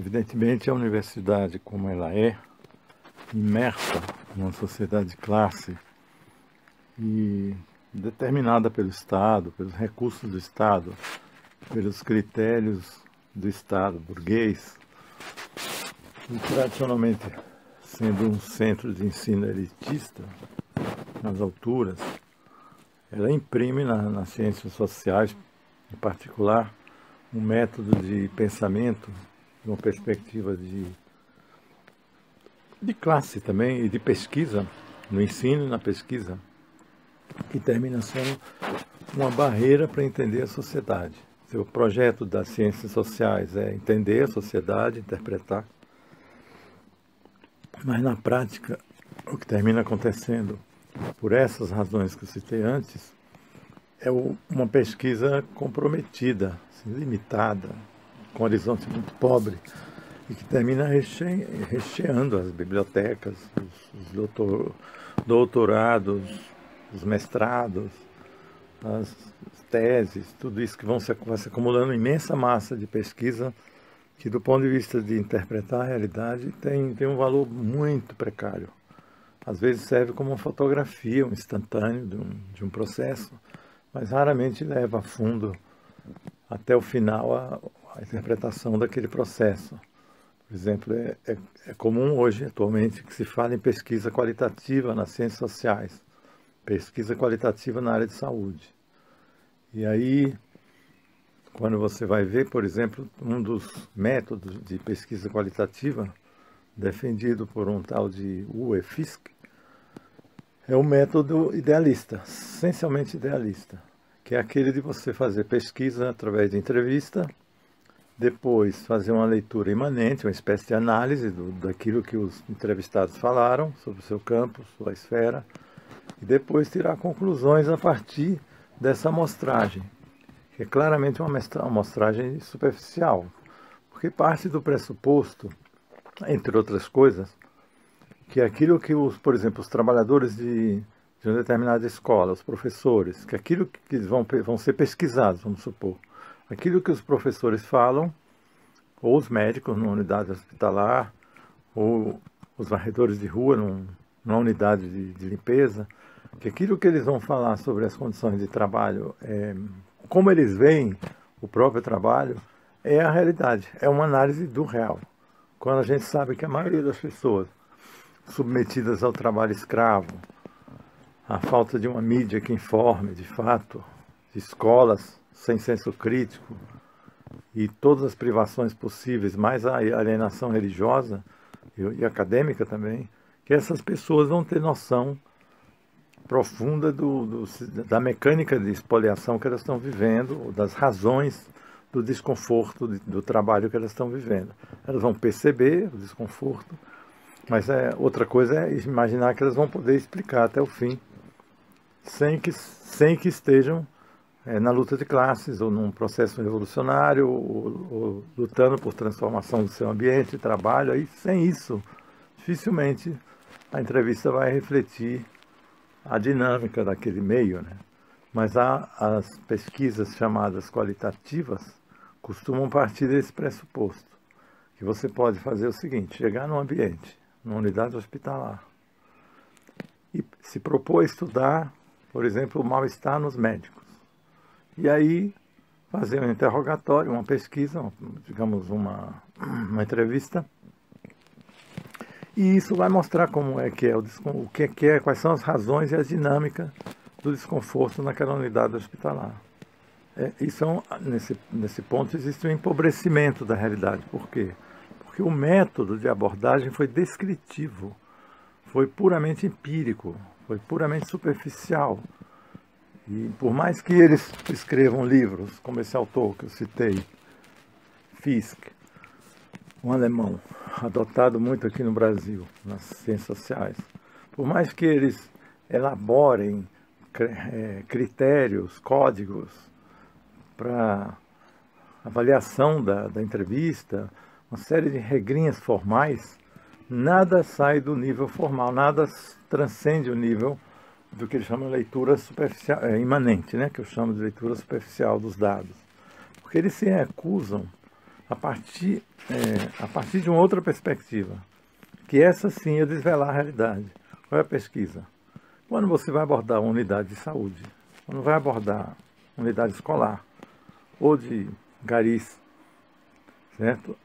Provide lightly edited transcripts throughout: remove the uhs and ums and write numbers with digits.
Evidentemente, a universidade, como ela é, imersa numa sociedade de classe e determinada pelo Estado, pelos recursos do Estado, pelos critérios do Estado burguês, e tradicionalmente sendo um centro de ensino elitista, nas alturas, ela imprime nas ciências sociais, em particular, um método de pensamento, uma perspectiva de classe também e de pesquisa, no ensino e na pesquisa, que termina sendo uma barreira para entender a sociedade. O projeto das ciências sociais é entender a sociedade, interpretar, mas na prática o que termina acontecendo, por essas razões que eu citei antes, é uma pesquisa comprometida, assim, limitada, com um horizonte muito pobre, e que termina recheando as bibliotecas, os doutorados, os mestrados, as teses, tudo isso que vai se acumulando imensa massa de pesquisa que, do ponto de vista de interpretar a realidade, tem um valor muito precário. Às vezes serve como uma fotografia, um instantâneo de um processo, mas raramente leva a fundo, até o final, a interpretação daquele processo. Por exemplo, é comum hoje, atualmente, que se fale em pesquisa qualitativa nas ciências sociais, pesquisa qualitativa na área de saúde. E aí, quando você vai ver, por exemplo, um dos métodos de pesquisa qualitativa, defendido por um tal de Uwe Fisk, é o método idealista, essencialmente idealista, que é aquele de você fazer pesquisa através de entrevista, depois fazer uma leitura imanente, uma espécie de análise daquilo que os entrevistados falaram sobre o seu campo, sua esfera, e depois tirar conclusões a partir dessa amostragem, que é claramente uma amostragem superficial, porque parte do pressuposto, entre outras coisas, que aquilo que, por exemplo, os trabalhadores de uma determinada escola, os professores, que aquilo que vão ser pesquisados, vamos supor, aquilo que os professores falam, ou os médicos numa unidade hospitalar, ou os varredores de rua numa unidade de limpeza, que aquilo que eles vão falar sobre as condições de trabalho, como eles veem o próprio trabalho, é a realidade, é uma análise do real. Quando a gente sabe que a maioria das pessoas submetidas ao trabalho escravo, a falta de uma mídia que informe, de fato, de escolas sem senso crítico e todas as privações possíveis, mais a alienação religiosa e acadêmica também, que essas pessoas vão ter noção profunda da mecânica de expoliação que elas estão vivendo, das razões do desconforto do trabalho que elas estão vivendo. Elas vão perceber o desconforto, mas outra coisa é imaginar que elas vão poder explicar até o fim, sem que estejam na luta de classes, ou num processo revolucionário, ou lutando por transformação do seu ambiente de trabalho. Aí, sem isso, dificilmente a entrevista vai refletir a dinâmica daquele meio, né? Mas as pesquisas chamadas qualitativas costumam partir desse pressuposto, que você pode fazer o seguinte: chegar num ambiente, numa unidade hospitalar, e se propor a estudar, por exemplo, o mal-estar nos médicos. E aí fazer um interrogatório, uma pesquisa, digamos uma entrevista, e isso vai mostrar como é que é o que é, quais são as razões e a dinâmica do desconforto naquela unidade hospitalar. Nesse ponto existe um empobrecimento da realidade. Por quê? Porque o método de abordagem foi descritivo, foi puramente empírico, foi puramente superficial. E por mais que eles escrevam livros, como esse autor que eu citei, Fisk, um alemão, adotado muito aqui no Brasil, nas ciências sociais, por mais que eles elaborem critérios, códigos para avaliação da entrevista, uma série de regrinhas formais, nada sai do nível formal, nada transcende o nível do que eles chamam de leitura superficial, imanente, né? Que eu chamo de leitura superficial dos dados. Porque eles se recusam a partir de uma outra perspectiva, que essa sim é desvelar a realidade. Qual é a pesquisa? Quando você vai abordar uma unidade de saúde, quando vai abordar uma unidade escolar ou de garis, certo?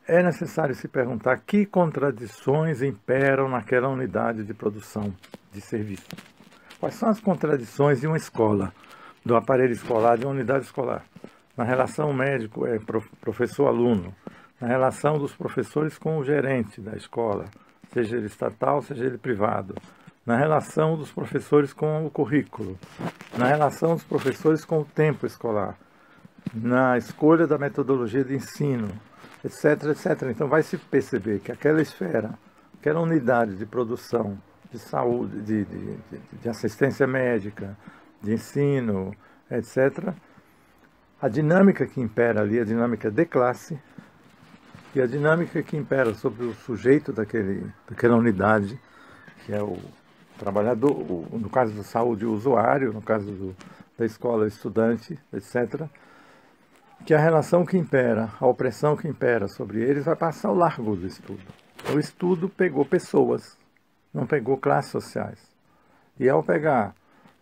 É necessário se perguntar que contradições imperam naquela unidade de produção de serviço. Quais são as contradições de uma escola, do aparelho escolar, de uma unidade escolar? Na relação médico, professor-aluno, na relação dos professores com o gerente da escola, seja ele estatal, seja ele privado, na relação dos professores com o currículo, na relação dos professores com o tempo escolar, na escolha da metodologia de ensino, etc, etc. Então vai se perceber que aquela esfera, aquela unidade de produção, de saúde, de assistência médica, de ensino, etc., a dinâmica que impera ali, a dinâmica de classe, e a dinâmica que impera sobre o sujeito daquela unidade, que é o trabalhador, no caso da saúde, o usuário, no caso da escola, o estudante, etc., que a relação que impera, a opressão que impera sobre eles vai passar ao largo do estudo. O estudo pegou pessoas, não pegou classes sociais. E ao pegar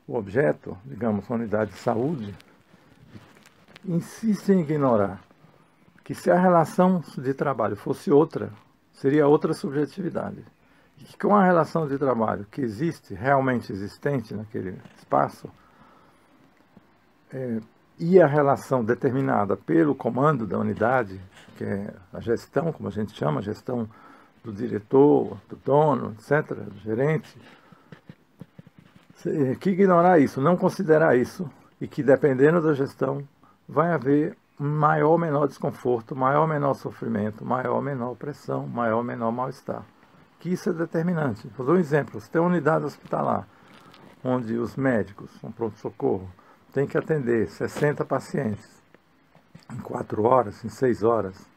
o objeto, digamos, a unidade de saúde, insiste em ignorar que se a relação de trabalho fosse outra, seria outra subjetividade. E que com a relação de trabalho que existe, realmente existente naquele espaço, e a relação determinada pelo comando da unidade, que é a gestão, como a gente chama, a gestão do diretor, do dono, etc., do gerente, que ignorar isso, não considerar isso, e que dependendo da gestão, vai haver maior ou menor desconforto, maior ou menor sofrimento, maior ou menor pressão, maior ou menor mal-estar. Que isso é determinante. Vou dar um exemplo. Você tem uma unidade hospitalar, onde os médicos, um pronto-socorro, tem que atender 60 pacientes em 4 horas, em 6 horas,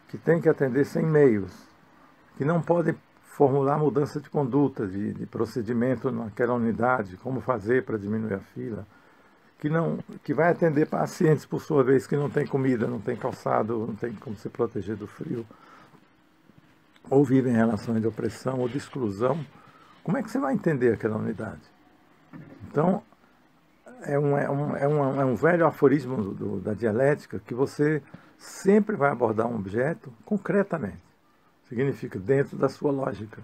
que tem que atender 100 meios, que não podem formular mudança de conduta, de procedimento naquela unidade, como fazer para diminuir a fila, que vai atender pacientes, por sua vez, que não tem comida, não tem calçado, não tem como se proteger do frio, ou vivem em relações de opressão ou de exclusão. Como é que você vai entender aquela unidade? Então, é um velho aforismo da dialética que você sempre vai abordar um objeto concretamente. Significa dentro da sua lógica.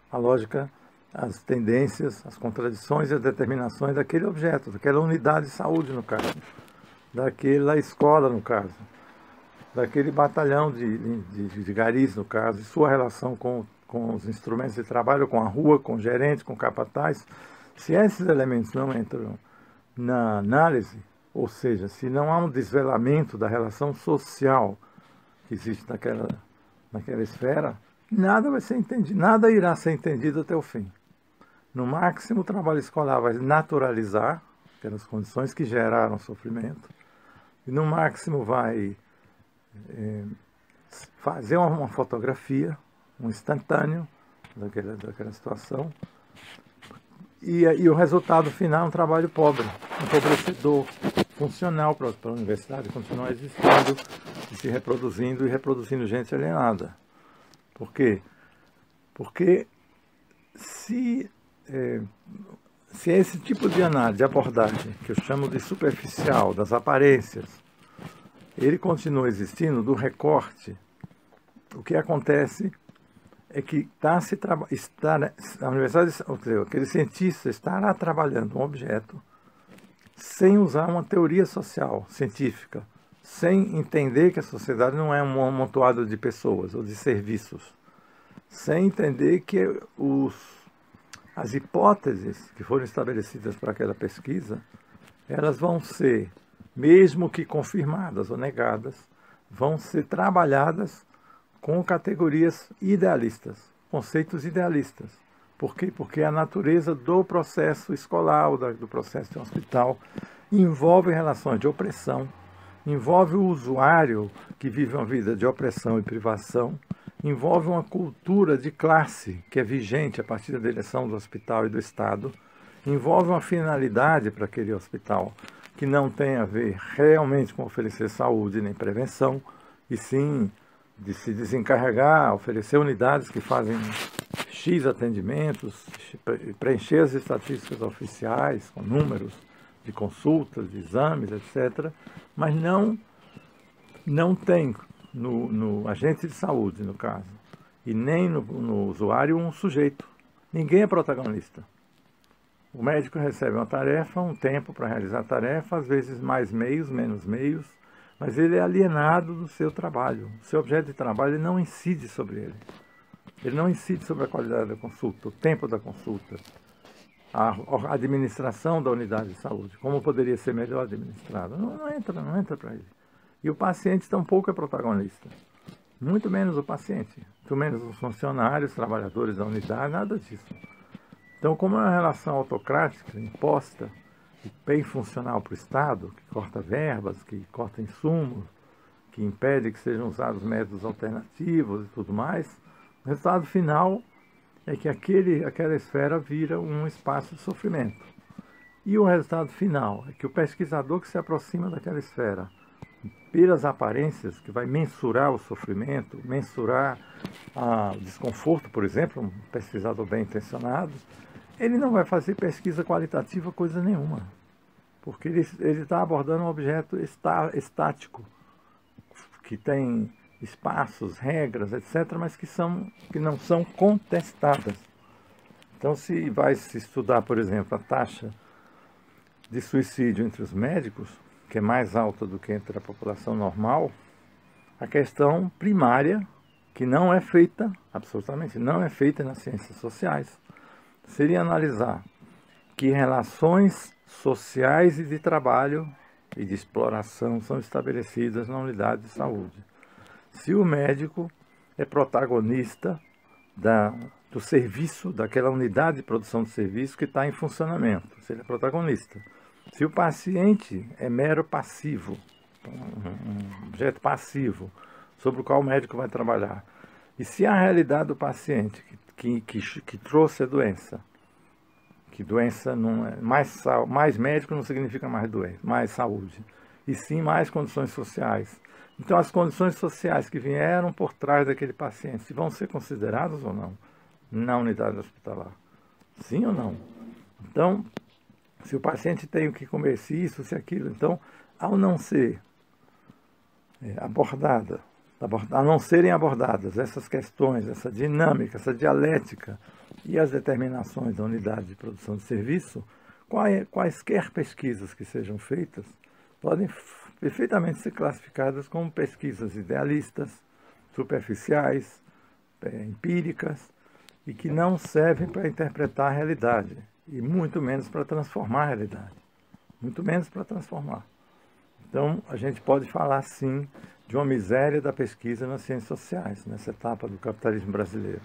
A lógica, as tendências, as contradições e as determinações daquele objeto, daquela unidade de saúde, no caso, daquela escola, no caso, daquele batalhão de garis, no caso, e sua relação com os instrumentos de trabalho, com a rua, com o gerente, com o capataz. Se esses elementos não entram na análise, ou seja, se não há um desvelamento da relação social que existe naquela esfera, nada vai ser entendido, nada irá ser entendido até o fim. No máximo, o trabalho escolar vai naturalizar aquelas condições que geraram sofrimento, e no máximo vai fazer uma fotografia, um instantâneo daquela situação, e o resultado final é um trabalho pobre, empobrecedor, funcional para a universidade continuar existindo, e se reproduzindo e reproduzindo gente alienada. Por quê? Porque se esse tipo de análise, de abordagem, que eu chamo de superficial, das aparências, ele continua existindo, do recorte, o que acontece é que a universidade, ou seja, aquele cientista estará trabalhando um objeto sem usar uma teoria social, científica, sem entender que a sociedade não é um amontoado de pessoas ou de serviços, sem entender que as hipóteses que foram estabelecidas para aquela pesquisa, elas vão ser, mesmo que confirmadas ou negadas, vão ser trabalhadas com categorias idealistas, conceitos idealistas. Por quê? Porque a natureza do processo escolar, ou do processo de um hospital, envolve relações de opressão, envolve o usuário que vive uma vida de opressão e privação, envolve uma cultura de classe que é vigente a partir da direção do hospital e do Estado, envolve uma finalidade para aquele hospital que não tem a ver realmente com oferecer saúde nem prevenção, e sim de se desencarregar, oferecer unidades que fazem X atendimentos, preencher as estatísticas oficiais com números de consultas, de exames, etc. Mas não tem no agente de saúde, no caso, e nem no usuário um sujeito. Ninguém é protagonista. O médico recebe uma tarefa, um tempo para realizar a tarefa, às vezes mais meios, menos meios, mas ele é alienado do seu trabalho. O seu objeto de trabalho ele não incide sobre ele. Ele não incide sobre a qualidade da consulta, o tempo da consulta, a administração da unidade de saúde, como poderia ser melhor administrada. Não entra para ele. E o paciente tampouco é protagonista. Muito menos o paciente, muito menos os funcionários, trabalhadores da unidade, nada disso. Então, como é uma relação autocrática, imposta, e bem funcional para o Estado, que corta verbas, que corta insumos, que impede que sejam usados métodos alternativos e tudo mais, o resultado final é que aquela esfera vira um espaço de sofrimento. E o resultado final é que o pesquisador que se aproxima daquela esfera, pelas aparências, que vai mensurar o sofrimento, mensurar o desconforto, por exemplo, um pesquisador bem intencionado, ele não vai fazer pesquisa qualitativa coisa nenhuma, porque ele está abordando um objeto estático, que tem espaços, regras, etc., mas que não são contestadas. Então, se vai se estudar, por exemplo, a taxa de suicídio entre os médicos, que é mais alta do que entre a população normal, a questão primária, que não é feita, absolutamente não é feita nas ciências sociais, seria analisar que relações sociais e de trabalho e de exploração são estabelecidas na unidade de saúde. Se o médico é protagonista do serviço, daquela unidade de produção de serviço que está em funcionamento, se ele é protagonista. Se o paciente é mero passivo, um objeto passivo, sobre o qual o médico vai trabalhar, e se a realidade do paciente que trouxe a doença, que doença não é mais médico não significa mais doença, mais saúde, e sim mais condições sociais. Então as condições sociais que vieram por trás daquele paciente vão ser consideradas ou não na unidade hospitalar? Sim ou não? Então, se o paciente tem o que comer, se isso, se aquilo, então, ao não ser a não serem abordadas essas questões, essa dinâmica, essa dialética e as determinações da unidade de produção de serviço, quaisquer pesquisas que sejam feitas podem perfeitamente ser classificadas como pesquisas idealistas, superficiais, empíricas, e que não servem para interpretar a realidade, e muito menos para transformar a realidade, muito menos para transformar. Então, a gente pode falar, sim, de uma miséria da pesquisa nas ciências sociais, nessa etapa do capitalismo brasileiro.